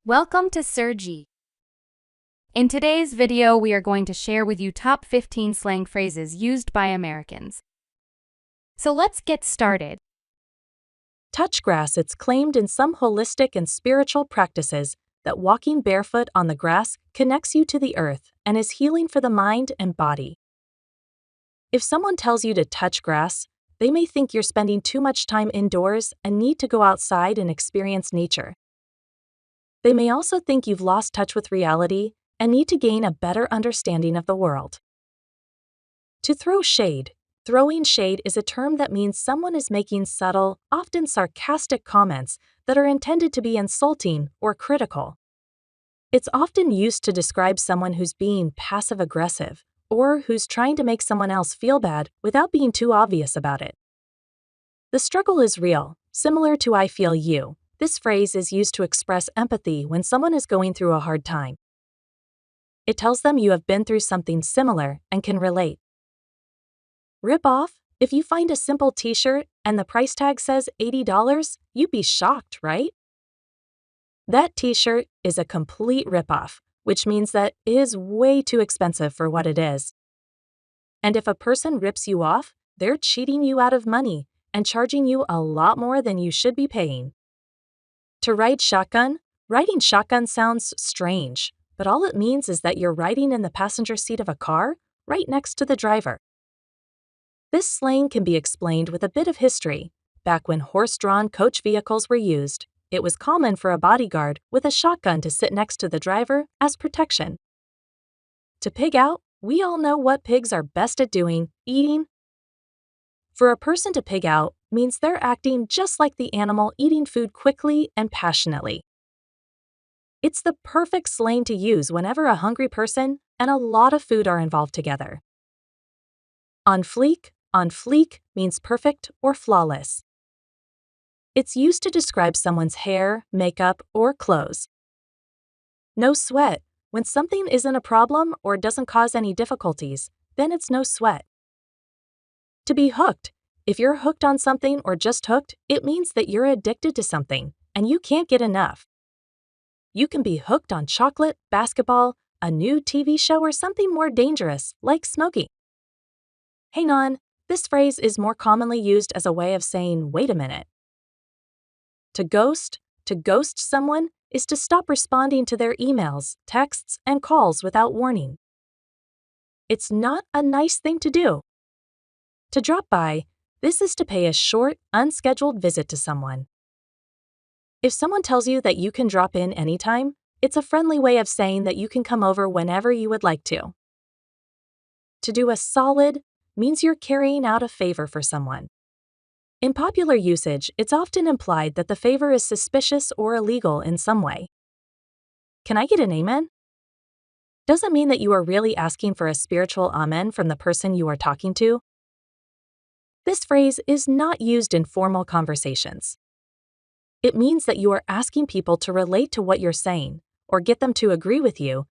Welcome to Sergi. In today's video, we are going to share with you top 15 slang phrases used by Americans. So let's get started. Touchgrass. It's claimed in some holistic and spiritual practices that walking barefoot on the grass connects you to the earth and is healing for the mind and body. If someone tells you to touch grass, they may think you're spending too much time indoors and need to go outside and experience nature. They may also think you've lost touch with reality and need to gain a better understanding of the world. To throw shade. Throwing shade is a term that means someone is making subtle, often sarcastic comments that are intended to be insulting or critical. It's often used to describe someone who's being passive-aggressive or who's trying to make someone else feel bad without being too obvious about it. The struggle is real, similar to "I feel you." This phrase is used to express empathy when someone is going through a hard time. It tells them you have been through something similar and can relate. Rip off. If you find a simple t-shirt and the price tag says $80, you'd be shocked, right? That t-shirt is a complete rip-off, which means that it is way too expensive for what it is. And if a person rips you off, they're cheating you out of money and charging you a lot more than you should be paying. To ride shotgun. Riding shotgun sounds strange, but all it means is that you're riding in the passenger seat of a car right next to the driver. This slang can be explained with a bit of history. Back when horse-drawn coach vehicles were used, it was common for a bodyguard with a shotgun to sit next to the driver as protection. To pig out. We all know what pigs are best at doing: eating. For a person to pig out means they're acting just like the animal, eating food quickly and passionately. It's the perfect slang to use whenever a hungry person and a lot of food are involved together. On fleek. On fleek means perfect or flawless. It's used to describe someone's hair, makeup, or clothes. No sweat. When something isn't a problem or doesn't cause any difficulties, then it's no sweat. To be hooked. If you're hooked on something or just hooked, it means that you're addicted to something and you can't get enough. You can be hooked on chocolate, basketball, a new TV show, or something more dangerous, like smoking. Hang on. This phrase is more commonly used as a way of saying, wait a minute. To ghost. To ghost someone is to stop responding to their emails, texts, and calls without warning. It's not a nice thing to do. To drop by. This is to pay a short, unscheduled visit to someone. If someone tells you that you can drop in anytime, it's a friendly way of saying that you can come over whenever you would like to. To do a solid means you're carrying out a favor for someone. In popular usage, it's often implied that the favor is suspicious or illegal in some way. Can I get an amen? Doesn't mean that you are really asking for a spiritual amen from the person you are talking to. This phrase is not used in formal conversations. It means that you are asking people to relate to what you're saying or get them to agree with you